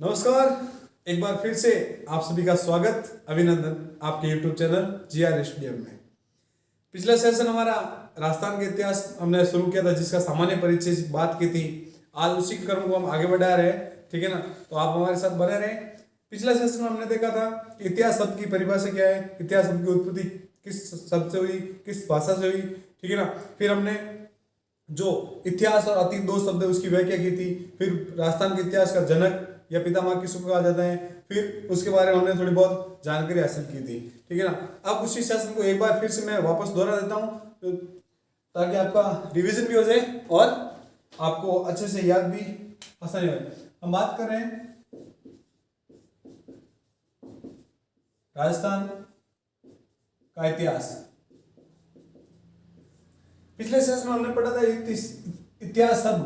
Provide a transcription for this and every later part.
नमस्कार। एक बार फिर से आप सभी का स्वागत, अभिनंदन आपके YouTube चैनल GRSDM में। पिछला सेशन हमारा राजस्थान के इतिहास हमने शुरू किया था, जिसका सामान्य परिचय से बात की थी। आज उसी क्रम को हम आगे बढ़ा रहे हैं, ठीक है ना। तो आप हमारे साथ बने रहें। पिछला सेशन में हमने देखा था कि इतिहास शब्द की परिभाषा क्या है, इतिहास शब्द की उत्पत्ति किस शब्द से हुई, किस भाषा से हुई, ठीक है ना। फिर हमने जो इतिहास और अतीत दो शब्द है उसकी व्याख्या की थी। फिर राजस्थान के इतिहास का जनक या पितामह किसको कहा जाता है, फिर उसके बारे में हमने थोड़ी बहुत जानकारी हासिल की थी, ठीक है ना। अब उसी सेशन को एक बार फिर से मैं वापस दोहरा देता हूँ ताकि आपका रिवीजन भी हो जाए और आपको अच्छे से याद भी आसानी हो। हम बात कर रहे हैं राजस्थान का इतिहास। पिछले सेशन में हमने पढ़ा था इतिहास शब्द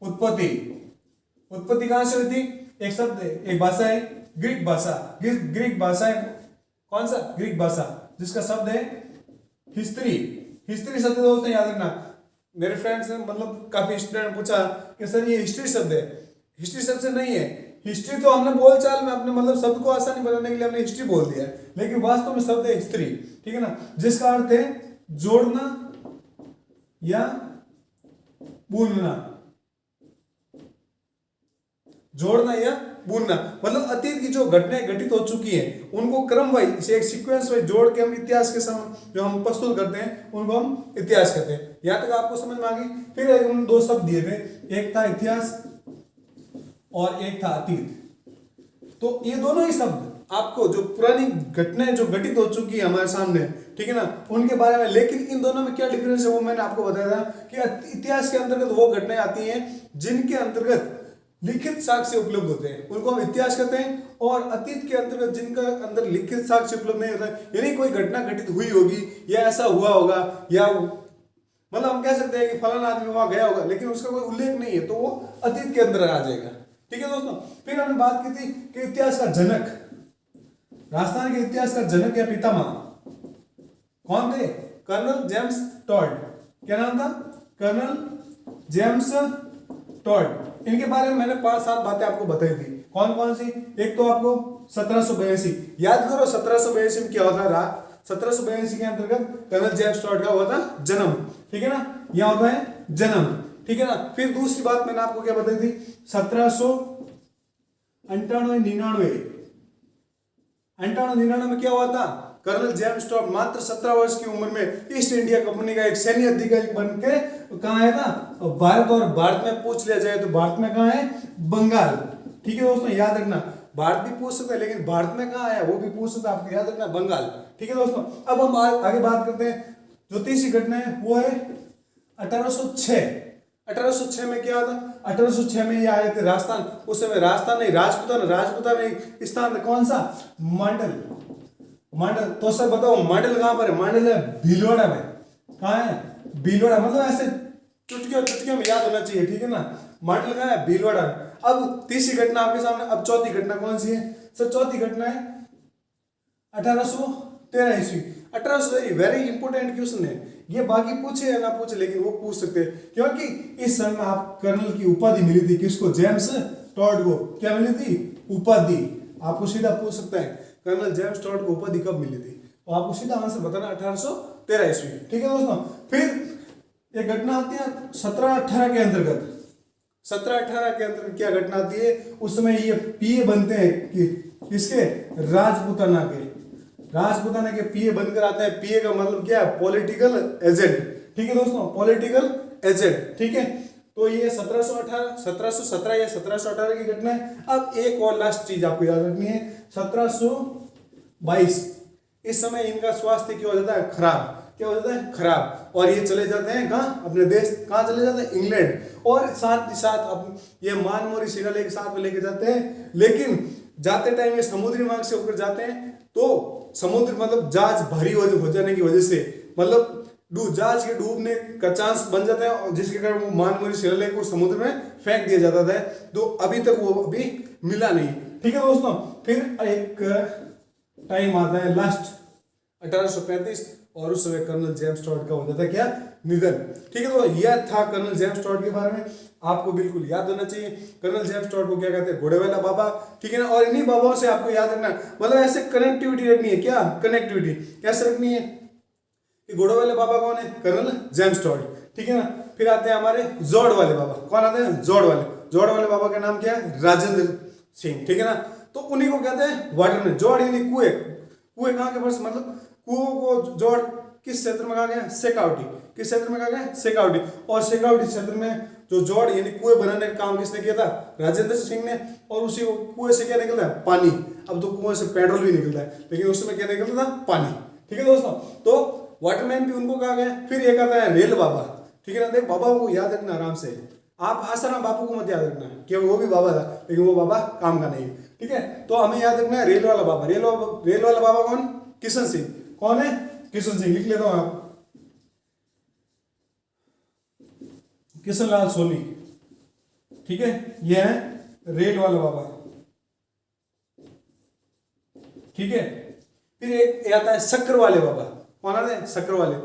उत्पत्ति कहां से हुई थी। एक शब्द है, एक भाषा है ग्रीक भाषा। ग्रीक भाषा है कौन सा? ग्रीक भाषा, जिसका शब्द है हिस्ट्री। हिस्ट्री शब्द दोस्तों याद रखना। मेरे फ्रेंड्स ने मतलब काफी स्टूडेंट ने पूछा कि सर ये हिस्ट्री शब्द है। हिस्ट्री शब्द से नहीं है। हिस्ट्री तो हमने बोलचाल में अपने मतलब शब्द को आसानी बनाने के लिए हमने हिस्ट्री बोल दिया है, लेकिन वास्तव में शब्द है हिस्ट्री, ठीक है ना, जिसका अर्थ है जोड़ना या बुनना। जोड़ना या बुनना मतलब अतीत की जो घटनाएं घटित हो चुकी हैं उनको क्रम वाइज एक सीक्वेंस वाइज जोड़ के हम इतिहास के समय जो हम प्रस्तुत करते हैं उनको हम इतिहास कहते हैं। यहाँ तक आपको समझ में आ गई। फिर हम दो शब्द दिए थे, एक था इतिहास और एक था अतीत। तो ये दोनों ही शब्द आपको जो पुरानी घटनाएं जो घटित हो चुकी है हमारे सामने, ठीक है ना, उनके बारे में। लेकिन इन दोनों में क्या डिफरेंस है वो मैंने आपको बताया था कि इतिहास के अंतर्गत वो घटनाएं आती हैं जिनके अंतर्गत लिखित साक्ष्य उपलब्ध होते हैं, उनको हम इतिहास कहते हैं। और अतीत के अंतर्गत जिनका अंदर लिखित साक्ष्य उपलब्ध नहीं होता है, यानी कोई घटना घटित हुई होगी या ऐसा हुआ होगा या मतलब हम कह सकते हैं कि फलाना आदमी वहां गया होगा लेकिन उसका कोई उल्लेख नहीं है, तो वो अतीत के अंदर आ जाएगा, ठीक है दोस्तों। फिर हमने बात की थी कि इतिहास का जनक, राजस्थान के इतिहास का जनक या पितामह कौन थे? Colonel James Tod. क्या नाम था? Colonel James Tod. इनके बारे में मैंने 5-7 बातें आपको बताई थी। कौन कौन सी? एक तो आपको 1782 याद करो। 1782 में क्या होता रहा? 1782 के अंतर्गत कर्नल जेम्स टॉड का हुआ था जन्म, ठीक है ना। यह होता है जन्म, ठीक है ना। फिर दूसरी बात मैंने आपको क्या बताई थी? 1798 में क्या हुआ था? कर्नल जेम्स टॉड मात्र 17 वर्ष की उम्र में ईस्ट इंडिया कंपनी का एक सैन्य अधिकारी बनके कहाँ है था? भारत। और भारत में पूछ लिया जाए तो भारत में कहाँ है? बंगाल, ठीक है दोस्तों, याद रखना। भारत भी पूछ सकता है लेकिन भारत में कहाँ है वो भी पूछ सकता है, आपको याद रखना, बंगाल, ठीक है दोस्तों। अब हम आगे बात करते हैं। जो तीसरी घटना है वो है 1806। 1806 में क्या था? 1806 में ये आए थे राजस्थान। उस समय राजस्थान नहीं, राजपूताना एक स्थान था। कौन सा? मांडल। तो सर बताओ मांडल कहां पर है? मांडल है भीलवाड़ा में। कहां है? भीलवाड़ा। मतलब ऐसे चुटकियों में याद होना चाहिए, ठीक है ना। मांडल कहां है? भीलवाड़ा। अब तीसरी घटना आपके सामने। अब चौथी घटना कौन सी है? सर चौथी घटना है 1813 ईस्वी। 1813 वेरी इंपोर्टेंट क्वेश्चन है ये। बाकी पूछे या ना पूछे लेकिन वो पूछ सकते हैं, क्योंकि इस समय में आप कर्नल की उपाधि मिली थी। किसको? जेम्स टॉड को। क्या मिली थी? उपाधि। आपको सीधा पूछ सकता है कर्नल जेम्स टॉड को उपाधि कब मिली थी, तो आपको सीधा आंसर बताना 1813 ईस्वी, ठीक है दोस्तों। फिर एक घटना आती है 1718 के अंतर्गत। 1718 के अंतर्गत क्या घटना आती है? उस समय ये पीए बनते हैं कि किसके? राजपूताना के पीए बनकर आते हैं। पीए का मतलब क्या है? पॉलिटिकल एजेंट, ठीक है दोस्तों, पॉलिटिकल एजेंट, ठीक है। तो ये 1717 या 1718 की घटना है। अब एक और लास्ट चीज आपको याद रखनी है। 1722 इस समय इनका स्वास्थ्य क्या हो जाता है? खराब। क्या हो जाता है? खराब। और ये चले जाते हैं कहाँ? अपने देश। कहाँ चले जाते हैं? इंग्लैंड। और साथ ही साथ अब ये मानमोरी शिलालेख के साथ में लेके जाते हैं, लेकिन जाते टाइम ये समुद्री मार्ग से होकर जाते हैं। तो समुद्र मतलब जहाज भारी हो जाने की वजह से मतलब जहाज के डूबने का चांस बन जाता है, और जिसके कारण वो मानमोरी शिलालेख को समुद्र में फेंक दिया जाता था। तो अभी तक वो अभी मिला नहीं, ठीक है दोस्तों। फिर एक टाइम आता है लास्ट 1835 और उस समय कर्नल जेम्स टॉड का हो जाता है क्या? निधन। ठीक है, तो यह था कर्नल जेम्स टॉड के बारे में, आपको बिल्कुल याद होना चाहिए। कर्नल जेम्स टॉड को क्या कहते हैं, घोड़े वाला बाबा। ठीक है ना, और इन्हीं बाबाओं से आपको याद रखना, मतलब ऐसे कनेक्टिविटी रखनी है, क्या कनेक्टिविटी कैसे रखनी है कि घोड़े वाले बाबा कौन है, कर्नल जेम्स टॉड। ठीक है ना, फिर आते हैं हमारे जोड़ वाले बाबा, कौन आते हैं, जोड़ वाले बाबा का नाम क्या है, राजेंद्र सिंह। ठीक है ना, तो उन्हीं को कहते हैं वाटरमैन। जोड़ यानी कुएं, कुएं कहाँ के पास, मतलब कुओं को जोड़ किस क्षेत्र में कहा गया, शेखावटी, किस क्षेत्र में कहा गया, शेखावटी। और शेखावटी क्षेत्र में जो जोड़ यानी कुएं बनाने का काम किसने किया था, राजेंद्र सिंह ने। और उसी कुएं से क्या निकलता है, पानी। अब तो कुएं से पेट्रोल भी निकलता है, लेकिन उस समय क्या निकलता था, पानी। ठीक है दोस्तों, तो वाटरमैन भी उनको कहा गया। फिर एक आता है रेल बाबा। ठीक है ना, देख बाबा को याद रखना आराम से, आप आसाराम बापू को मत याद रखना कि वो भी बाबा था, लेकिन वो बाबा काम का नहीं है। ठीक है, तो हमें याद रखना है रेल वाला बाबा। रेल वाला बाबा कौन, किशन सिंह। कौन है, किशन सिंह, लिख लेता हूं आप, किशन लाल सोनी। ठीक है, ये है रेल वाला बाबा। ठीक है, फिर एक आता है शक्कर वाले बाबा। कौन आते हैं, शक्कर वाले,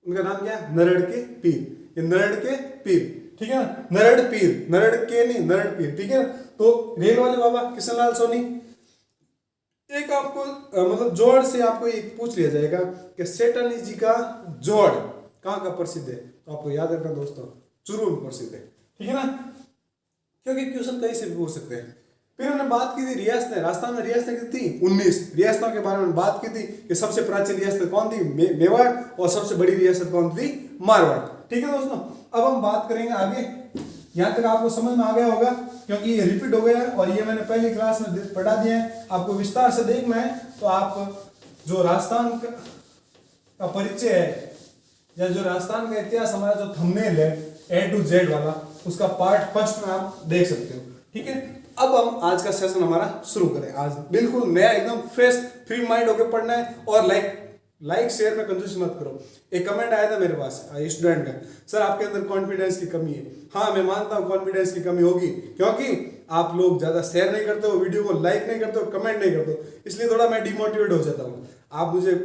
उनका नाम क्या है, नरड़ के पीर। ये नरड़ के पीर। ठीक है ना, नरड़ पीर, नरड़ के नहीं, नरड़ पीर। ठीक है, तो रेल वाले बाबा किशन लाल सोनी। एक आपको मतलब जोड़ से आपको एक पूछ लिया जाएगा कि सेठानी जी का जोड़ कहाँ का प्रसिद्ध है, तो आपको याद रखना दोस्तों, चुरू में प्रसिद्ध है। ठीक है ना, क्योंकि क्वेश्चन कहीं से भी पूछ सकते हैं। फिर हमने बात की थी रियासतें, राजस्थान में रियासतें कितनी थी, 19 रियासतों के बारे में बात की थी कि सबसे प्राचीन रियासत कौन थी, मेवाड़, और सबसे बड़ी रियासत कौन थी, मारवाड़। ठीक है दोस्तों, अब हम बात करेंगे आगे। यहाँ तक आपको समझ में आ गया होगा, क्योंकि ये रिपीट हो गया है और ये मैंने पहली क्लास में पढ़ा दिया है। आपको विस्तार से देखना है तो आप जो राजस्थान का परिचय है या जो राजस्थान का इतिहास हमारा जो थंबनेल है A to Z वाला, उसका पार्ट फर्स्ट में आप देख सकते हो। ठीक है, अब हम आज का सेशन हमारा शुरू करें। आज बिल्कुल नया, एकदम फ्रेश, फ्री माइंड होकर पढ़ना है। और लाइक शेयर में कंजूसी मत करो। एक कमेंट आया था मेरे पास स्टूडेंट का, सर आपके अंदर कॉन्फिडेंस की कमी है। हाँ, मैं मानता हूँ कॉन्फिडेंस की कमी होगी, क्योंकि आप लोग ज्यादा शेयर नहीं करते हो, वीडियो को लाइक नहीं करते हो, कमेंट नहीं करते हो, इसलिए थोड़ा मैं डिमोटिवेट हो जाता हूँ। आप मुझे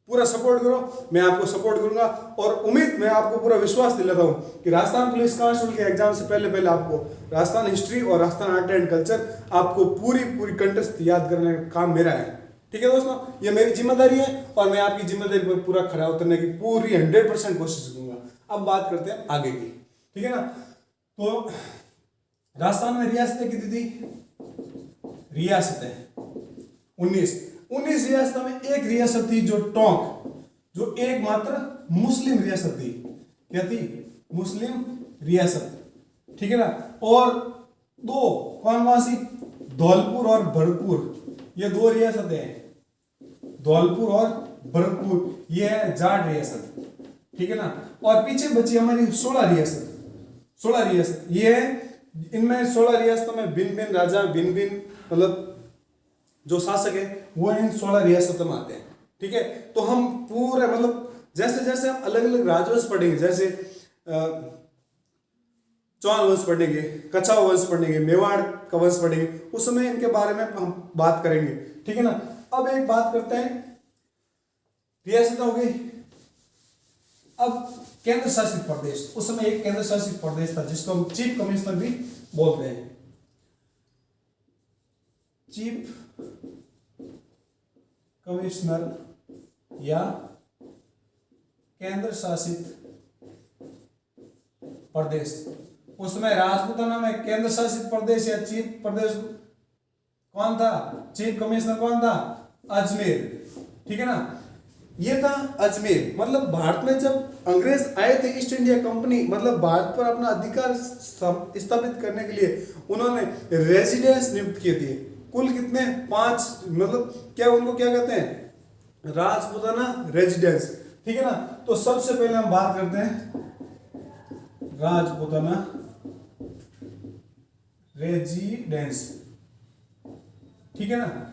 पूरा सपोर्ट करो, मैं आपको सपोर्ट करूंगा। और उम्मीद, मैं आपको पूरा विश्वास दिलाता हूँ कि राजस्थान पुलिस कांस्टेबल के एग्जाम से पहले आपको राजस्थान हिस्ट्री और राजस्थान आर्ट एंड कल्चर आपको पूरी कंटेस्ट याद करने का काम मेरा है। ठीक है दोस्तों, ये मेरी जिम्मेदारी है और मैं आपकी जिम्मेदारी पर पूरा खरा उतरने की पूरी 100% कोशिश करूंगा। अब बात करते हैं आगे की। ठीक है ना, तो राजस्थान में रियासतें कितनी थी, रियासतें 19 रियासतों में एक रियासत थी जो टोंक, जो एकमात्र मुस्लिम रियासत थी। क्या थी, मुस्लिम रियासत। ठीक है ना, और दो कौन सी, धौलपुर और भरतपुर, ये दो रियासतें हैं, धौलपुर और भरतपुर, ये है जाट रियासत। ठीक है ना, और पीछे बची हमारी 16 रियासत। ये है, इनमें 16 रियासतों में भिन्न राजा, भिन्न मतलब जो शासक है वो इन 16 रियासतों में आते हैं। ठीक है, तो हम पूरे मतलब जैसे जैसे हम अलग अलग राजवंश पढ़ेंगे, जैसे चौहान वंश पढ़ेंगे, कछावा वंश पढ़ेंगे, मेवाड़ का वंश पढ़ेंगे, उस समय इनके बारे में हम बात करेंगे। ठीक है ना, अब एक बात करते हैं, रियासत हो गई। अब केंद्र शासित प्रदेश, उस समय एक केंद्र शासित प्रदेश था जिसको हम चीफ कमिश्नर भी बोलते हैं, चीफ कमिश्नर या केंद्र शासित प्रदेश। उसमें राजपूताना में केंद्र शासित प्रदेश या चीफ प्रदेश कौन था, चीफ कमिश्नर कौन था, अजमेर। ठीक है ना, ये था अजमेर। मतलब भारत में जब अंग्रेज आए थे, ईस्ट इंडिया कंपनी, मतलब भारत पर अपना अधिकार स्थापित करने के लिए उन्होंने रेजिडेंस नियुक्त किए थे। कुल कितने, 5, मतलब क्या उनको क्या कहते हैं, राजपूताना रेजिडेंस। ठीक है ना, तो सबसे पहले हम बात करते हैं राजपूताना रेजिडेंस। ठीक है ना,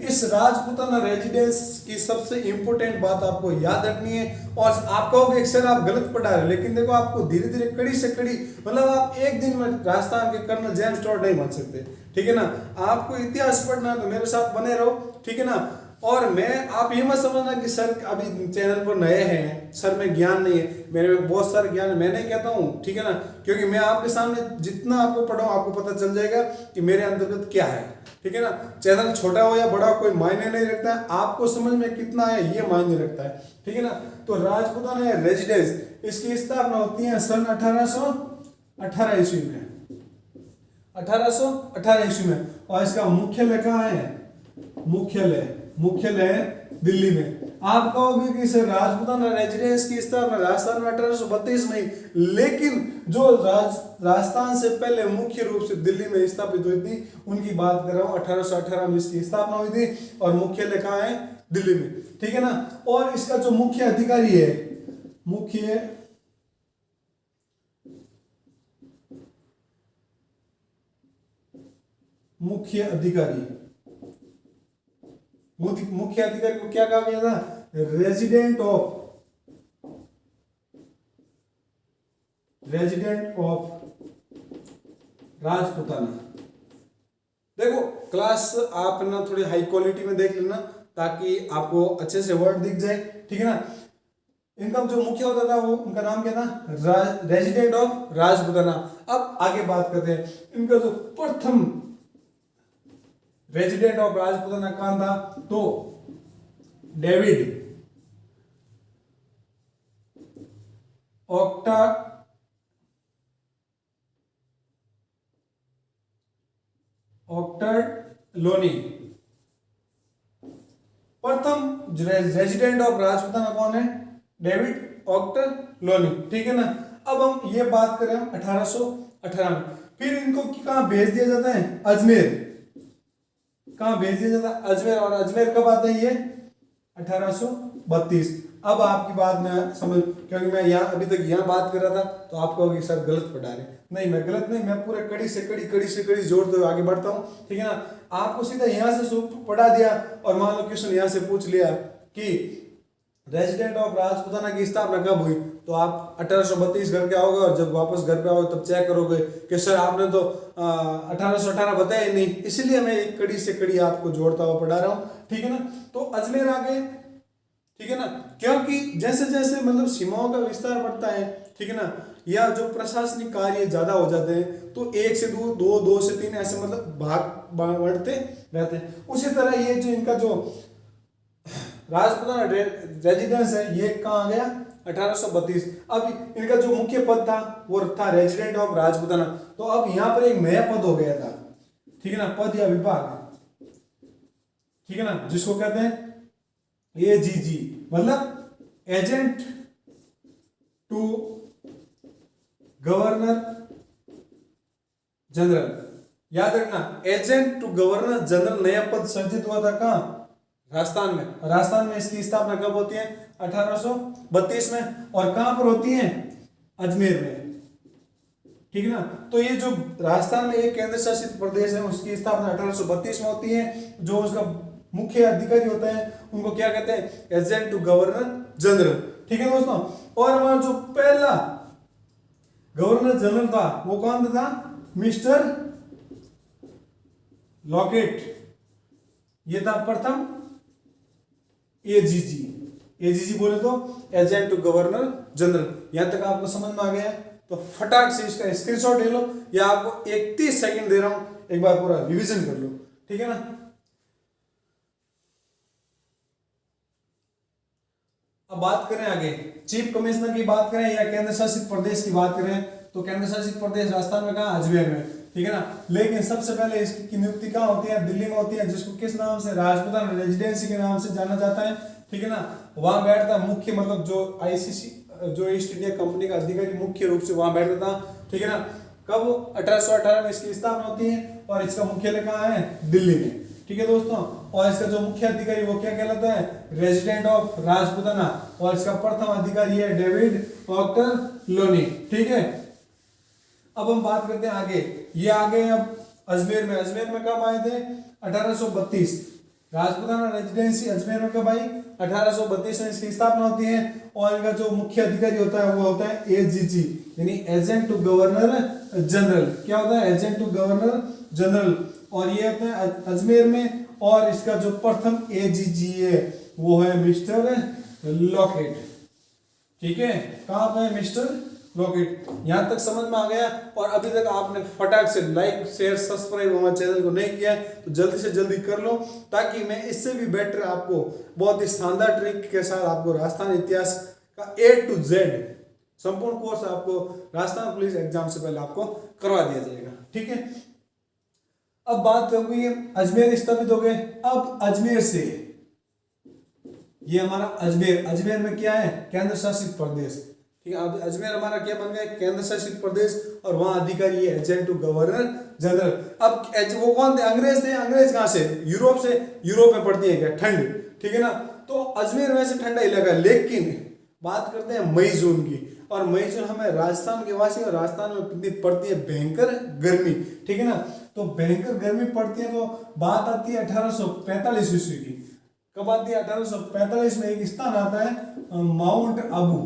इस राजपूताना रेजिडेंस की सबसे इंपॉर्टेंट बात आपको याद रखनी है। और आप कहोगे एक सर आप गलत पढ़ा रहे, लेकिन देखो आपको धीरे धीरे कड़ी से कड़ी, मतलब आप एक दिन में राजस्थान के कर्नल जेम्स टॉड नहीं बन सकते। ठीक है ना, आपको इतिहास पढ़ना है तो मेरे साथ बने रहो। ठीक है ना, और मैं, आप ये मत समझना कि सर अभी चैनल पर नए हैं, सर में ज्ञान नहीं है, मेरे में बहुत सारा ज्ञान है, मैं नहीं कहता हूँ, ठीक है ना, क्योंकि मैं आपके सामने जितना आपको पढ़ाऊँ आपको पता चल जाएगा कि मेरे अंतर्गत क्या है, ठीक है ना। चैनल छोटा हो या बड़ा हो कोई मायने नहीं रखता है, आपको समझ में कितना है ये मायने रखता है, ठीक है ना। तो राजपूताना है रेजिडेंस, इसकी स्थापना होती है सन 1818 ईस्वी में, 1818 ईस्वी में। और इसका मुख्यालय कहाँ है? मुख्यालय है दिल्ली में। आप कहोगे कि सर राजपूताना रेजिडेंस की स्थापना राजस्थान में 1832 में, लेकिन जो राजस्थान से पहले मुख्य रूप से दिल्ली में स्थापित हुई थी उनकी बात कर रहा हूँ। 1818 में इसकी स्थापना हुई थी और मुख्यालय कहाँ है? दिल्ली में, ठीक है ना। और इसका जो मुख्य अधिकारी है, मुख्य अधिकारी को क्या कहा गया था? Resident of Rajputana. देखो क्लास आप ना थोड़ी हाई क्वालिटी में देख लेना ताकि आपको अच्छे से वर्ड दिख जाए, ठीक है ना। इनका जो मुख्य होता था वो, उनका नाम क्या था? Resident of Rajputana. अब आगे बात करते हैं, इनका जो प्रथम रेजिडेंट ऑफ राजपूताना कौन था? तो डेविड ऑक्टरलोनी। प्रथम रेजिडेंट ऑफ राजपूताना कौन है? डेविड ऑक्टरलोनी, ठीक है ना। अब हम ये बात करें 1818 में, फिर इनको कहां भेज दिया जाता है? अजमेर। कहां भेज दिया जाता है? अजमेर। और अजमेर कब आता है? ये 1832। अब आपकी बात में समझ, क्योंकि मैं यहाँ अभी तक यहाँ बात कर रहा था तो आप कहोगे सर गलत पढ़ा रहे। नहीं, मैं गलत नहीं, मैं पूरे कड़ी से कड़ी जोड़ते हुए आगे बढ़ता हूँ, ठीक है ना। आपको सीधा यहाँ से पढ़ा दिया और मान लो क्वेश्चन यहाँ से पूछ लिया कि रेजिडेंट ऑफ राजपूताना की स्थापना कब हुई, तो आप 1832 घर के आओगे और जब वापस घर पे आओगे तब चेक करोगे कि सर आपने तो 1818 बताया ही नहीं, इसीलिए मैं एक कड़ी से कड़ी आपको जोड़ता हुआ पढ़ा रहा हूँ, ठीक है ना। तो अजमेर आ गए, ठीक है ना, क्योंकि जैसे जैसे मतलब सीमाओं का विस्तार बढ़ता है, ठीक है ना, या जो प्रशासनिक कार्य ज्यादा हो जाते हैं तो 1 से 2, 2 से 3 ऐसे मतलब भाग बढ़ते रहते हैं। उसी तरह ये जो इनका जो राजपूताना रेजिडेंस है ये कहाँ आ गया? 1832। अब इनका जो मुख्य पद था वो था रेजिडेंट ऑफ राजपूताना। तो अब यहाँ पर एक नया पद हो गया था, ठीक है ना, पद या विभाग, ठीक है ना, जिसको कहते हैं एजीजी, मतलब एजेंट टू गवर्नर जनरल। याद रखना, एजेंट टू गवर्नर जनरल नया पद सर्जित हुआ था कहां? राजस्थान में। राजस्थान में इसकी स्थापना कब होती है? 1832 में। और कहां पर होती है? अजमेर में, ठीक है ना। तो ये जो राजस्थान में एक केंद्र शासित प्रदेश है उसकी स्थापना 1832 में होती है। जो उसका मुख्य अधिकारी होता है उनको क्या कहते हैं? एजेंट टू गवर्नर जनरल, ठीक है दोस्तों। और हमारा जो पहला गवर्नर जनरल था वो कौन था? Mister locket. ये था प्रथम एजीजी बोले तो एजेंट टू गवर्नर जनरल। यहां तक आपको समझ में आ गया है? तो फटाक से इसका स्क्रीनशॉट ले लो, या आपको 31 सेकंड दे रहा हूं, एक बार पूरा रिवीजन कर लो, ठीक है ना। अब बात करें आगे चीफ कमिश्नर की बात करें या केंद्र शासित प्रदेश की बात करें, तो केंद्र शासित प्रदेश राजस्थान में कहां? अजमेर में, ठीक है ना। लेकिन सबसे पहले इसकी नियुक्ति कहां होती है? दिल्ली में होती है, जिसको किस नाम से? राजपूताना रेजिडेंसी के नाम से जाना जाता है, ठीक है ना। वहां बैठता मुख्य, मतलब जो आईसीसी जो ईस्ट इंडिया कंपनी का अधिकारी मुख्य रूप से वहां बैठता था, ठीक है ना। कब? 1818 में इसकी स्थापना होती है और इसका मुख्यालय कहां है? दिल्ली में, ठीक है दोस्तों। और इसका जो मुख्य अधिकारी वो क्या कहलाता है? Resident of Rajputana. और इसका प्रथम अधिकारी है डेविड ऑक्टरलोनी, ठीक है। अब हम बात करते हैं आगे, ये आ गए अब अजमेर में। अजमेर में कब आए थे? 1832। राजपूताना रेजिडेंसी अजमेर में कब आई? 1832 में इसकी स्थापना होती है। और इनका जो मुख्य अधिकारी होता है वो होता है एजीजी, यानी एजेंट टू गवर्नर जनरल। क्या होता है? Agent to governor general. और ये अपने अजमेर में, और इसका जो प्रथम एजीजी है वो है मिस्टर लॉकेट। ठीक है, कहाँ पे है? Mister locket. यहां तक समझ में आ गया? और अभी तक आपने फटाक से लाइक शेयर सब्सक्राइब हमारे चैनल को नहीं किया है तो जल्दी से जल्दी कर लो, ताकि मैं इससे भी बेटर आपको बहुत ही शानदार ट्रिक के साथ आपको राजस्थान इतिहास का A to Z संपूर्ण कोर्स आपको राजस्थान पुलिस एग्जाम से पहले आपको करवा दिया जाएगा। ठीक है, अब बात हो गई अजमेर स्थापित हो गए। अब अजमेर से, ये हमारा अजमेर, अजमेर में क्या है? केंद्र शासित प्रदेश। ठीक है, अब अजमेर हमारा क्या बन गया? केंद्र शासित प्रदेश, और वहां अधिकारी है एजेंट टू गवर्नर जनरल। अब वो कौन थे? अंग्रेज थे। अंग्रेज कहां से? यूरोप से। यूरोप में पड़ती है क्या? ठंड। ठीक है ना, तो अजमेर वैसे ठंडा इलाका, लेकिन बात करते हैं मई जून की, और मई जून हमें राजस्थान के वासी, और राजस्थान में पड़ती है भयंकर गर्मी। ठीक है ना, तो भयंकर गर्मी पड़ती है, तो बात आती है 1845 ईस्वी की। कब आती है? 1845 में एक स्थान आता है माउंट आबू।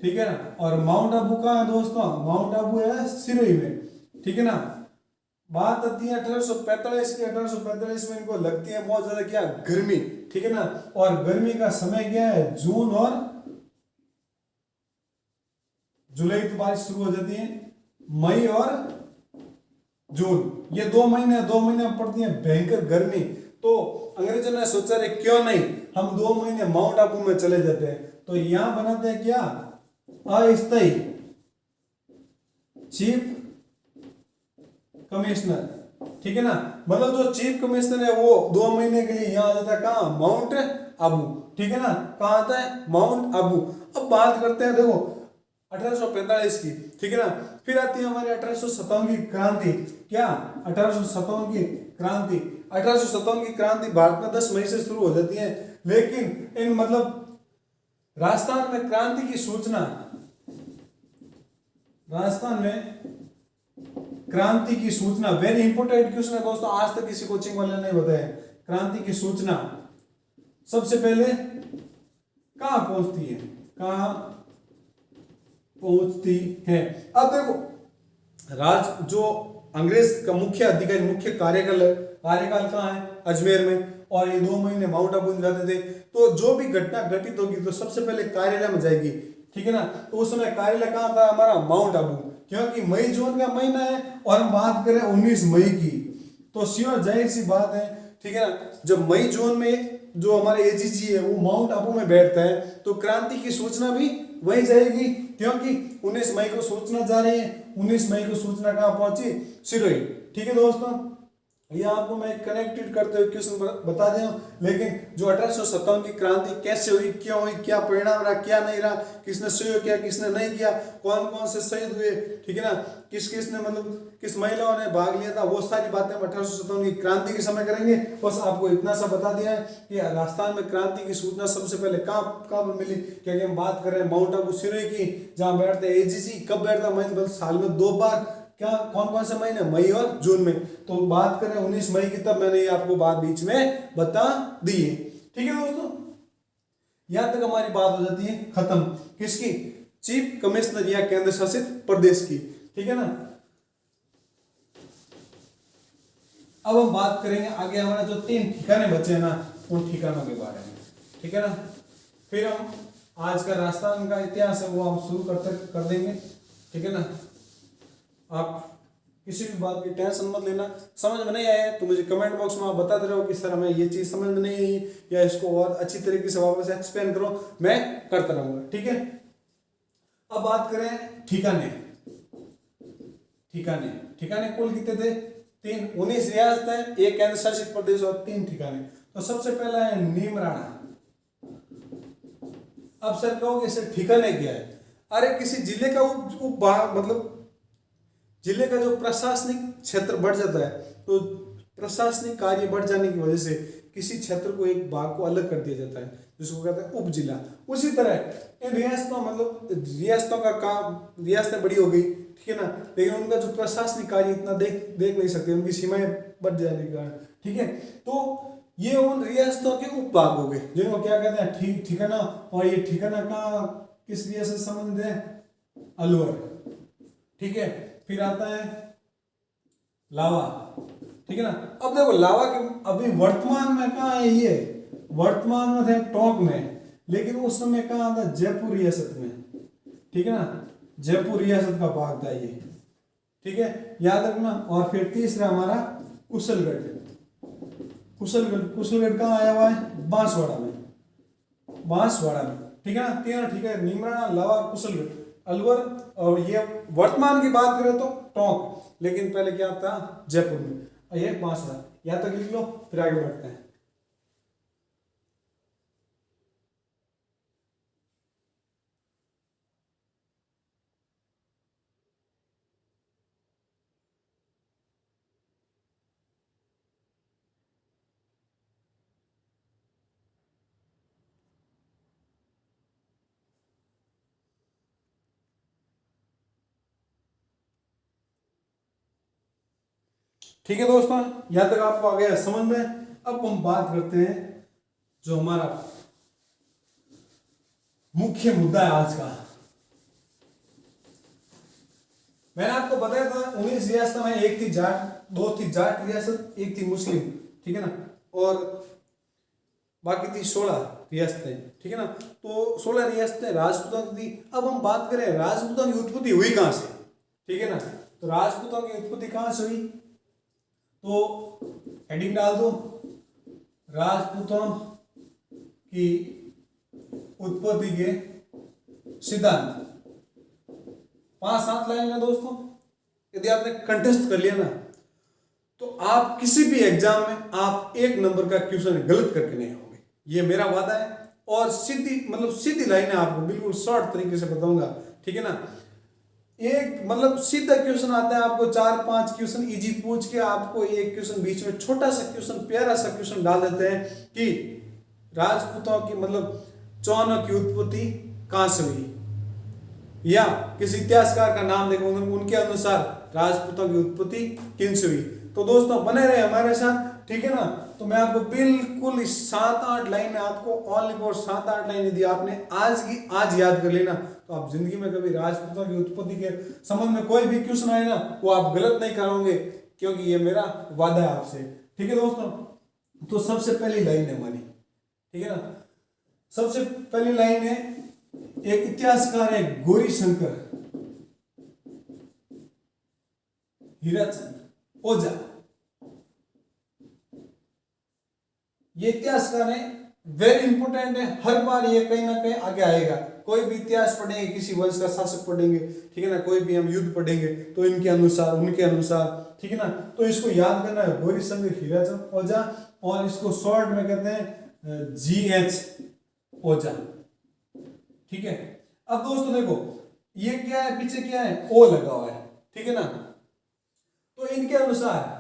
ठीक है ना, और माउंट आबू कहाँ है दोस्तों? माउंट आबू है सिरोही में। ठीक है ना, बात आती है 1845 की। 1845 में इनको लगती है बहुत ज्यादा क्या? गर्मी। ठीक है ना, और गर्मी का समय क्या है? जून और जुलाई तो बारिश शुरू हो जाती है, मई और जून, ये 2 महीने, 2 महीने में पड़ती है भयंकर गर्मी। तो अंग्रेजों ने सोचा रे क्यों नहीं हम 2 महीने माउंट आबू में चले जाते हैं, तो यहां बनाते हैं क्या? अस्थायी चीफ कमिश्नर। ठीक है ना, मतलब जो चीफ कमिश्नर है वो 2 महीने के लिए यहाँ आ जाता है। कहाँ? माउंट आबू। ठीक है ना, कहाँ आता है? माउंट आबू। अब बात करते हैं देखो 1845 की। ठीक है ना, फिर आती है हमारी 1857 की क्रांति। क्या? 1857 की क्रांति। 1857 की क्रांति भारत में 10 मई से शुरू हो जाती है, लेकिन इन मतलब राजस्थान में क्रांति की सूचना, राजस्थान में क्रांति की सूचना, वेरी इंपोर्टेंट क्वेश्चन है दोस्तों, आज तक किसी कोचिंग वाले ने बताया। क्रांति की सूचना सबसे पहले कहां पहुंचती है? कहां पहुंचती है? अब देखो जो अंग्रेज का मुख्य अधिकारी, मुख्य कार्यकाल कहाँ है? अजमेर में, और ये 2 महीने माउंट आबू में जाते थे। तो जो भी घटना घटित होगी तो सबसे पहले कार्यालय में जाएगी। ठीक है ना, तो उस समय कार्यालय कहाँ था? हमारा माउंट आबू, क्योंकि मई जून का महीना है और हम बात करें 19 मई की, तो श्योर जाहिर सी बात है। ठीक है ना, जब मई जून में जो हमारे एजीजी है वो माउंट आबू में बैठता है, तो क्रांति की सूचना भी वही जाएगी, क्योंकि 19 मई को सूचना जा रही है। 19 मई को सूचना कहाँ पहुंची? सिरोही। ठीक है दोस्तों, ये आपको मैं कनेक्टेड करते हुए क्वेश्चन बता दें, लेकिन जो 1857 की क्रांति कैसे हुई, क्यों हुई, क्या परिणाम रहा, क्या नहीं रहा, किसने सहयोग किया, किसने नहीं किया, कौन कौन से शहीद हुए, ठीक है ना, किस किस ने मतलब किस महिलाओं ने भाग लिया था, वो सारी बातें हम 1857 की क्रांति के समय करेंगे। बस आपको इतना सा बता दिया है कि राजस्थान में क्रांति की सूचना सबसे पहले कहाँ मिली, क्योंकि हम बात कर रहे हैं माउंट आबू सिरोही की, जहाँ बैठते एजीजी। कब बैठता? मतलब साल में 2 बार। क्या? कौन कौन से महीने? मई और जून में। तो बात करें 19 मई की, तब मैंने ये आपको बात बीच में बता दी है। ठीक है दोस्तों, यहां तक हमारी बात हो जाती है खत्म। किसकी? चीफ कमिश्नर या केंद्र शासित प्रदेश की। ठीक है ना, अब हम बात करेंगे आगे हमारा जो 3 ठिकाने बचे हैं ना, उन ठिकानों के बारे में। ठीक है ना, फिर हम आज का राजस्थान का इतिहास है वो हम शुरू कर देंगे। ठीक है ना, आप किसी भी बात की टेंशन मत लेना। समझ में नहीं आया तो मुझे कमेंट बॉक्स में आप बताते रहो कि सर हमें ये चीज़ समझ में नहीं आई, या इसको और अच्छी तरीके से वापस एक्सप्लेन करो, मैं करता रहूँगा। ठीक है, अब बात करें ठिकाने। ठिकाने ठिकाने कुल कितने थे? 3। 19 रियासत है, 1 केंद्र शासित प्रदेश और 3 ठिकाने। तो सबसे पहला है नीमराणा। अब सर कहोगे सर ठिकाने क्या है? अरे किसी जिले का मतलब जिले का जो प्रशासनिक क्षेत्र बढ़ जाता है, तो प्रशासनिक कार्य बढ़ जाने की वजह से किसी क्षेत्र को, एक भाग को अलग कर दिया जाता है, जिसको कहते हैं उप जिला। उसी तरह इन रियासतों मतलब रियासतों का काम, रियासतें बड़ी हो गई, ठीक है ना, लेकिन उनका जो प्रशासनिक कार्य इतना देख नहीं सकते, उनकी सीमाएं बढ़ जाने के कारण। ठीक है, तो ये उन रियासतों के उप भाग हो गए, जिनको क्या कहते हैं ठिकाना। और ये ठिकाना का किस रियासत से संबंधित है? अलवर। ठीक है, फिर आता है लावा, ठीक है ना। अब देखो लावा के अभी वर्तमान में कहाँ है ये, वर्तमान में थे टोंक में, लेकिन उस समय कहाँ था, जयपुर रियासत में, ठीक है ना, जयपुर रियासत का भाग था ये, ठीक है, याद रखना। और फिर तीसरा हमारा कुशलगढ़, कुशलगढ़ कहाँ आया हुआ है, बांसवाड़ा में, बांसवाड़ा में, ठीक है ना। तीनों ठीक है, नीमराना, लावा, कुशलगढ़, अलवर। और ये वर्तमान की बात करें तो टोंक, लेकिन पहले क्या था, जयपुर में, और ये बांसवाड़ा। यहाँ तक लिख लो, फिर आगे बढ़ते हैं। ठीक है दोस्तों, यहां तक आपको आ गया समझ में। अब हम बात करते हैं जो हमारा मुख्य मुद्दा है आज का। मैंने आपको बताया था 19 रियासत में, एक थी जाट, दो थी जाट रियासत, एक थी मुस्लिम, ठीक है ना, और बाकी थी 16 रियासतें, ठीक है ना। तो 16 रियासतें राजपूतों की थी। अब हम बात करें राजपूतों की उत्पत्ति हुई कहां से, ठीक है ना। तो राजपूतों की उत्पत्ति कहां से हुई, तो हेडिंग डाल दो, राजपूतों की उत्पत्ति के सिद्धांत। 5-7 लाइन में दोस्तों, यदि आपने कंटेस्ट कर लिया ना, तो आप किसी भी एग्जाम में आप 1 नंबर का क्वेश्चन गलत करके नहीं होंगे, ये मेरा वादा है। और सीधी मतलब सीधी लाइन है, आपको बिल्कुल शॉर्ट तरीके से बताऊंगा, ठीक है ना। एक मतलब सीधा क्वेश्चन आता है, आपको 4-5 क्वेश्चन इजी पूछ के आपको एक क्वेश्चन बीच में छोटा सा क्वेश्चन, प्यारा सा क्वेश्चन डाल देते हैं कि राजपूतों की मतलब चौहानों की उत्पत्ति कहां से हुई, या किसी इतिहासकार का नाम देखो, उनके अनुसार राजपूतों की उत्पत्ति किन से हुई। तो दोस्तों बने रहे हमारे साथ, ठीक है ना। तो मैं आपको बिल्कुल 7-8 लाइन, आपको ओनली फॉर 7-8 लाइन यदि आपने आज की आज याद कर लेना, तो आप जिंदगी में कभी राजपूतों की उत्पत्ति के संबंध में कोई भी क्वेश्चन आए ना, वो आप गलत नहीं करोगे, क्योंकि ये मेरा वादा है आपसे, ठीक है दोस्तों। तो सबसे पहली लाइन है हमारी, ठीक है ना, सबसे पहली लाइन है, एक इतिहासकार है गौरी शंकर हीराचंद ओझा, ये इतिहासकार है, वेरी इंपोर्टेंट है, हर बार ये कहीं ना कहीं आगे आएगा। कोई भी इतिहास पढ़ेंगे, किसी वंश का शासक पढ़ेंगे, ठीक है ना, कोई भी हम युद्ध पढ़ेंगे तो इनके अनुसार, उनके अनुसार, ठीक है ना। तो इसको याद करना है, गौरी शंकर हीराचंद ओझा, और इसको शॉर्ट में कहते हैं GH ओझा, ठीक है। अब दोस्तों देखो, ये क्या है, पीछे क्या है, ओ लगा हुआ है, ठीक है ना। तो इनके अनुसार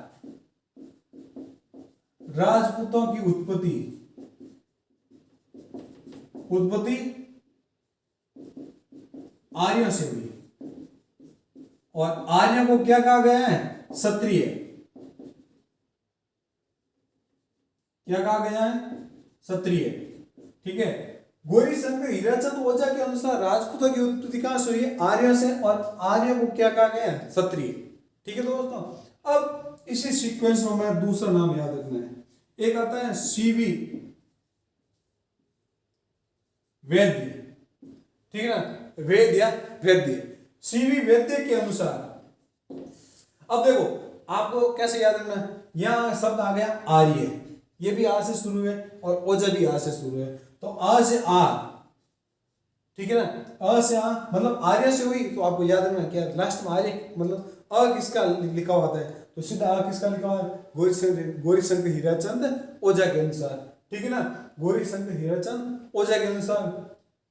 राजपूतों की उत्पत्ति आर्यों से हुई, और आर्यों को क्या कहा गया है, क्षत्रिय, क्या कहा गया है, क्षत्रिय, ठीक है। गौरी शंकर हीराचंद ओझा के अनुसार राजपूतों की उत्पत्ति कहां से हुई है, आर्यों से, और आर्यों को क्या कहा गया है, क्षत्रिय, ठीक है दोस्तों। अब इसी सीक्वेंस में हमें दूसरा नाम याद रखना है, एक आता है CV वैद्य, ठीक है ना, वेद या वैद्य, CV वैद्य के अनुसार। अब देखो आपको कैसे याद रखना है, यहां शब्द आ गया आर्य, ये भी आ से शुरू है और ओझा भी आ से शुरू है, तो आ से आ, ठीक है ना, अ से आ मतलब आर्य से हुई। तो आपको याद रखना क्या, लास्ट में आर्य मतलब अ किसका लिखा हुआ है, तो सीधा आ किसका लिखा हुआ है, गौरी शंकर हीराचंद ओझा के अनुसार, ठीक है ना। गौरी शंकर हीराचंद ओझा के अनुसार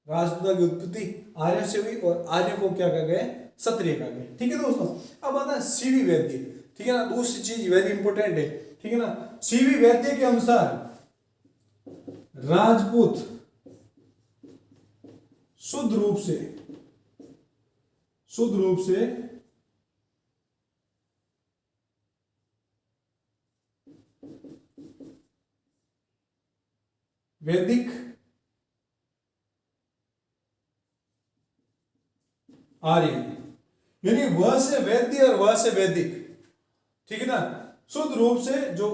राजपूतों की उत्पत्ति आर्य से हुई, और आर्य को क्या कहा गया, क्षत्रिय कहा गया, ठीक है दोस्तों। अब आता है CV वैद्य, ठीक है ना, दूसरी चीज वेरी इंपॉर्टेंट है, ठीक है ना। CV वैद्य के अनुसार राजपूत शुद्ध रूप से वैदिक आर्य, यानी वह से वैद्य और वह से वैदिक, ठीक है ना। शुद्ध रूप से जो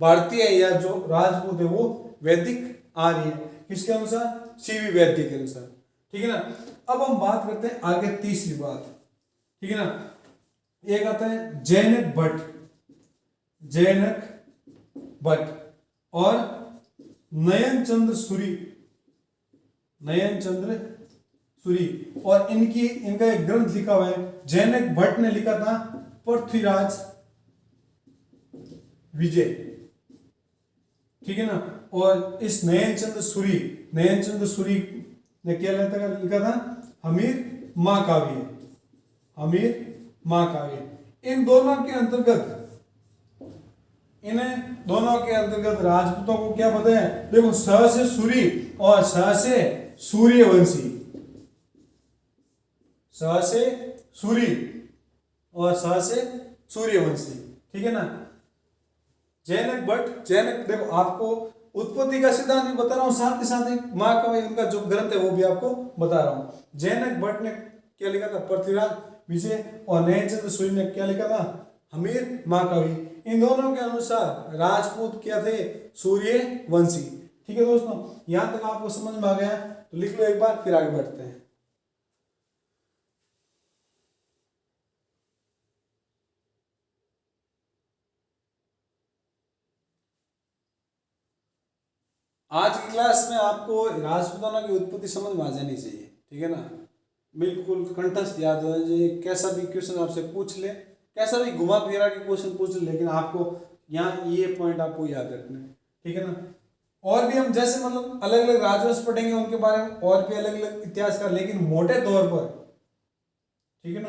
भारतीय या जो राजपूत है वो वैदिक आर्य है, किसके अनुसार? सीवी वैद्य के अनुसार। ठीक है ना। अब हम बात करते हैं आगे तीसरी बात। ठीक है ना। एक आता है जैनक भट्ट, जैनक भट्ट और नयन चंद्र सूरी, नयन चंद्र सूरी। और इनका एक ग्रंथ लिखा हुआ है, जैनक भट्ट ने लिखा था पृथ्वीराज विजय। ठीक है ना। और इस नयन चंद्र सूरी ने क्या लिखा था? हमीर महाकाव्य, हमीर महाकाव्य। इन दोनों के अंतर्गत राजपूतों को क्या पता है? देखो, स से सूरी और स से सूर्यवंशी, स से सूरी और स से सूर्यवंशी। ठीक है ना। जैनक देखो, आपको उत्पत्ति का सिद्धांत भी बता रहा हूं, साथ ही साथ एक महाकाव्य उनका जो ग्रंथ है वो भी आपको बता रहा हूं। जैनक भट्ट ने क्या लिखा था? पृथ्वीराज विजय। और नयनचंद्र सूरी ने क्या लिखा था? हमीर महाकाव्य। इन दोनों के अनुसार राजपूत क्या थे? सूर्यवंशी। ठीक है दोस्तों, यहां तक आपको समझ में आ गया? तो लिख लो एक बार, फिर आगे बढ़ते हैं। आज की क्लास में आपको राजपूताना की उत्पत्ति समझ में आ जानी चाहिए। ठीक है ना। बिल्कुल कंठस्थ याद हो जाए, कैसा भी क्वेश्चन आपसे पूछ ले, कैसा भी घुमा फिरा के क्वेश्चन पूछ ले, लेकिन आपको यहाँ ये पॉइंट आपको याद रखना है। ठीक है ना। और भी हम जैसे मतलब अलग अलग राजवंश पढ़ेंगे, उनके बारे में और भी अलग अलग इतिहास का, लेकिन मोटे तौर पर। ठीक है ना।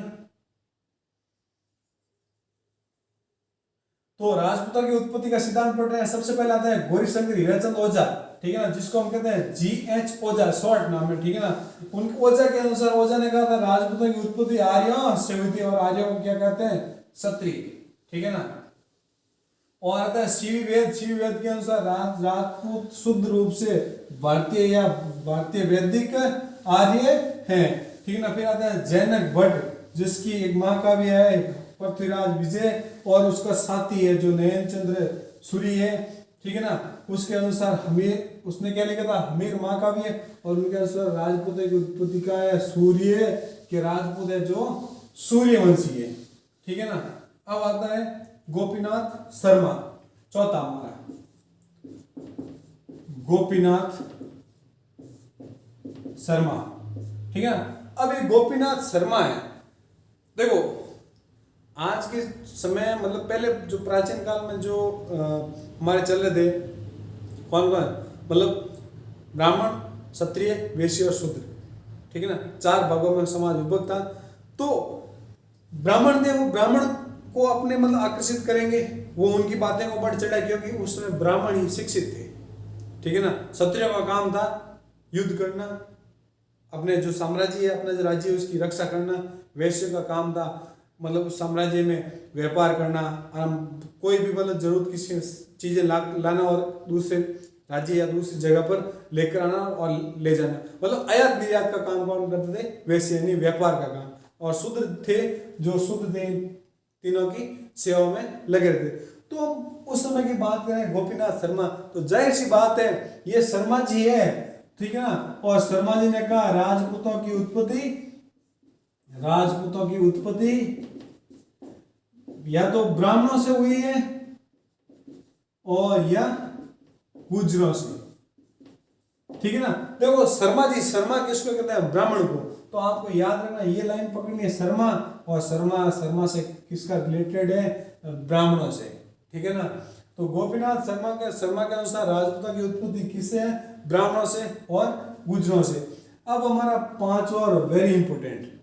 तो राजपूतों की उत्पत्ति का सिद्धांत पढ़ रहे हैं। सबसे पहले आता है गौरीशंकर हीराचंद ओझा। ठीक है ना, जिसको हम कहते हैं GH ओझा, शॉर्ट नाम है। ठीक है ना। उनके ओझा के अनुसार, ओझा ने कहा था राजपूतों की उत्पत्ति आर्यों से हुई थी, और आर्यों को क्या कहते हैं? क्षत्रिय। ठीक है ना। और आता है सीवी वेद के अनुसार राजपूत शुद्ध रूप से भारतीय या भारतीय वैदिक आर्य हैं। ठीक है ना। फिर आता है जैनक भट्ट, जिसकी एक महाकाव्य है पृथ्वीराज विजय, और उसका साथी है जो नयन चंद्र सूरी है। ठीक है ना। उसके अनुसार हमीर, उसने क्या लिखा था? हमीर महाकाव्य। और उनके अनुसार राजपूतों की उत्पत्ति का है सूर्य के राजपूत है जो सूर्यवंशी है। ठीक है ना। अब आता है गोपीनाथ शर्मा, चौथा हमारा गोपीनाथ शर्मा। ठीक है। अब ये गोपीनाथ शर्मा है, देखो आज के समय मतलब पहले जो प्राचीन काल में जो हमारे चल रहे थे, कौन कौन? मतलब ब्राह्मण, क्षत्रिय, वैश्य और शूद्र। ठीक है ना। 4 भागों में समाज विभक्त था। तो ब्राह्मण थे, वो ब्राह्मण को अपने मतलब आकर्षित करेंगे, वो उनकी बातें को बढ़ चढ़ा, क्योंकि उस समय ब्राह्मण ही शिक्षित थे। ठीक है ना। क्षत्रियों का काम था युद्ध करना, अपने जो साम्राज्य है, अपना जो राज्य है उसकी रक्षा करना। वैश्य का काम था मतलब उस साम्राज्य में व्यापार करना, कोई भी मतलब जरूरत की चीजें लाना और दूसरे राज्य या दूसरी जगह पर लेकर आना और ले जाना, मतलब आयात निर्यात का काम कौन करते थे? वैश्य, यानी व्यापार का काम। और शूद्र थे, जो शुद्ध थे तीनों की सेवा में लगे रहते। तो उस समय की बात करें गोपीनाथ शर्मा, तो जाहिर सी बात है ये शर्मा जी है। ठीक है ना। और शर्मा जी ने कहा राजपूतों की उत्पत्ति या तो ब्राह्मणों से हुई है और या गुजरों से। ठीक है ना। देखो शर्मा किसको कहते हैं? ब्राह्मण को। तो आपको याद रखना, ये लाइन पकड़नी है, शर्मा, और शर्मा से किसका रिलेटेड है? ब्राह्मणों से। ठीक है ना। तो गोपीनाथ शर्मा के अनुसार राजपूतों की उत्पत्ति किससे है? ब्राह्मणों से और गुजरों से। अब हमारा 5वां और वेरी इंपोर्टेंट,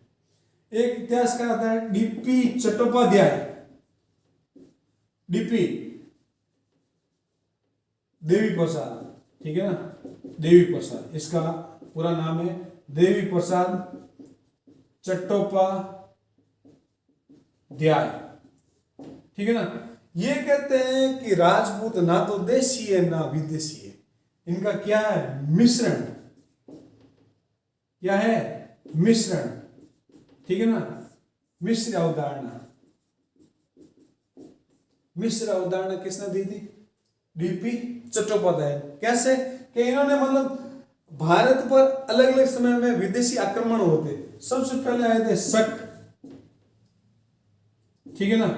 एक इतिहासकार आता है डीपी चट्टोपाध्याय, डीपी देवी प्रसाद। ठीक है ना। देवी प्रसाद, इसका पूरा नाम है देवी प्रसाद चट्टोपाध्याय। ठीक है ना। ये कहते हैं कि राजपूत ना तो देशी है ना विदेशी है, इनका क्या है? मिश्रण। क्या है? मिश्रण। ठीक है ना। मिश्र अवधारणा। मिश्र अवधारणा किसने दी थी? डीपी चट्टोपाध्याय। कैसे कि इन्होंने मतलब भारत पर अलग अलग समय में विदेशी आक्रमण होते, सबसे पहले आए थे शक, ठीक है ना,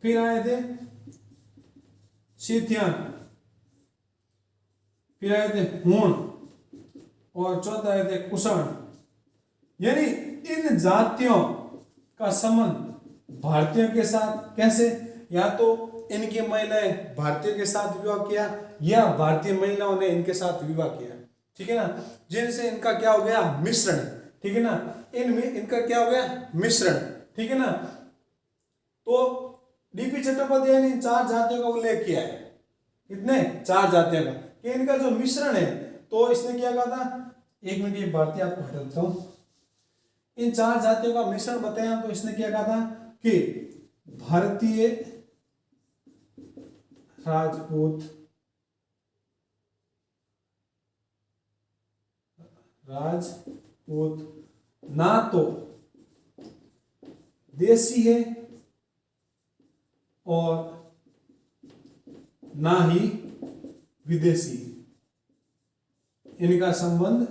फिर आए थे सीथियन, फिर आए थे हूण, और चौथा आए थे कुषाण। यानी इन जातियों का संबंध भारतीयों के साथ कैसे, या तो इनकी महिलाएं भारतीयों के साथ विवाह किया या भारतीय महिलाओं ने इनके साथ विवाह किया, ठीक है ना, जिनसे इनका क्या हो गया? मिश्रण, ठीक है ना, इनमें इनका क्या हो गया? मिश्रण, ठीक है ना। तो डीपी चट्टोपाध्याय ने 4 जातियों का उल्लेख किया है, कितने? 4 जातियों का, कि इनका जो मिश्रण है, तो इसने क्या कहा था, 1 मिनट ये भारतीय आपको हटा देता हूं, इन 4 जातियों का मिश्रण बताया, तो इसने क्या कहा था कि भारतीय राजपूत ना तो देसी है और ना ही विदेशी, इनका संबंध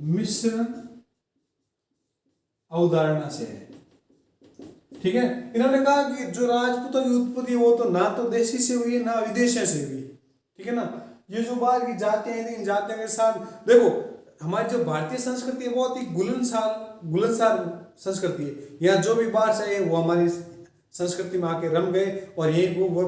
मिश्रण अवधारणा से है, ठीक है। इन्होंने कहा कि जो राजपूतों की उत्पत्ति वो तो ना तो देशी से हुई है ना विदेशियों से हुई, ठीक है ना। ये जो बाहर की जातियां हैं, इन जातियों के साथ देखो, हमारी जो भारतीय संस्कृति है बहुत ही गुलनसार संस्कृति है। यहाँ जो भी बाहर से आए वो हमारी संस्कृति में आके रम गए और यही वो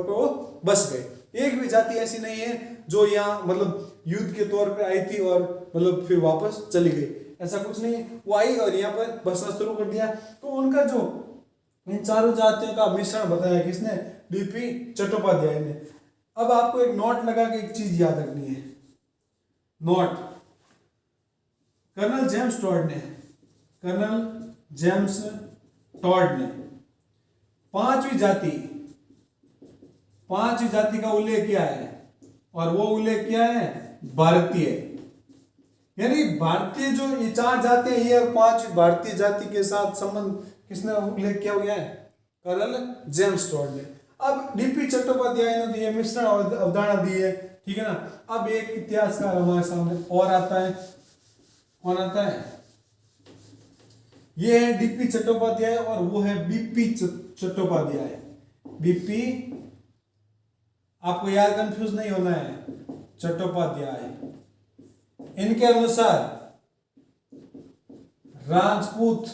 बस गए। एक भी जाति ऐसी नहीं है जो यहाँ मतलब युद्ध के तौर पे आई थी और मतलब फिर वापस चली गई, ऐसा कुछ नहीं। वो आई और यहाँ पर बसना शुरू कर दिया। तो उनका जो इन चारों जातियों का मिश्रण बताया किसने? डीपी चट्टोपाध्याय ने। अब आपको एक नोट लगा के एक चीज याद रखनी है, नोट। कर्नल जेम्स टॉड ने पांचवी जाति का उल्लेख किया है, और वो उल्लेख किया है भारतीय। यानी भारतीय जो ये 4 जाति है, ये और 5 भारतीय जाति के साथ संबंध किसने उल्लेख किया गया है? कर्नल जेम्स टॉड ने। अब डीपी चट्टोपाध्याय ने तो ये मिश्रण अवधारणा दी है, ठीक है ना। अब एक इतिहासकार हमारे सामने और आता है, कौन आता है? ये है डीपी चट्टोपाध्याय और वो है बीपी चट्टोपाध्याय। बीपी, आपको याद कंफ्यूज नहीं होना है, चट्टोपाध्याय। इनके अनुसार राजपूत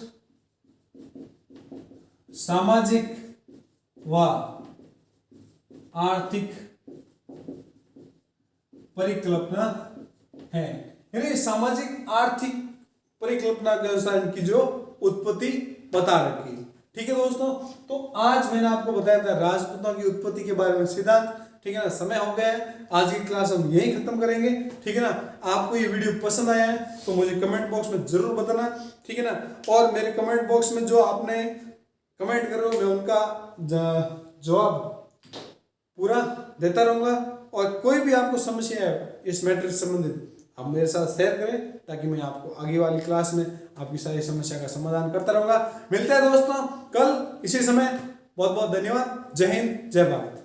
सामाजिक व आर्थिक परिकल्पना है। यानी सामाजिक आर्थिक परिकल्पना के अनुसार इनकी जो उत्पत्ति बता रखी, ठीक है दोस्तों। तो आज मैंने आपको बताया था राजपूतों की उत्पत्ति के बारे में सिद्धांत, ठीक है ना। समय हो गया है, आज की क्लास हम यही खत्म करेंगे, ठीक है ना। आपको ये वीडियो पसंद आया है तो मुझे कमेंट बॉक्स में जरूर बताना, ठीक है ना। और मेरे कमेंट बॉक्स में जो आपने कमेंट कर रहे हो मैं उनका जवाब पूरा देता रहूंगा। और कोई भी आपको समस्या है इस मैटर से संबंधित, आप मेरे साथ शेयर करें ताकि मैं आपको आगे वाली क्लास में आपकी सारी समस्या का समाधान करता रहूंगा। मिलते हैं दोस्तों कल इसी समय। बहुत बहुत धन्यवाद। जय हिंद, जय भारत।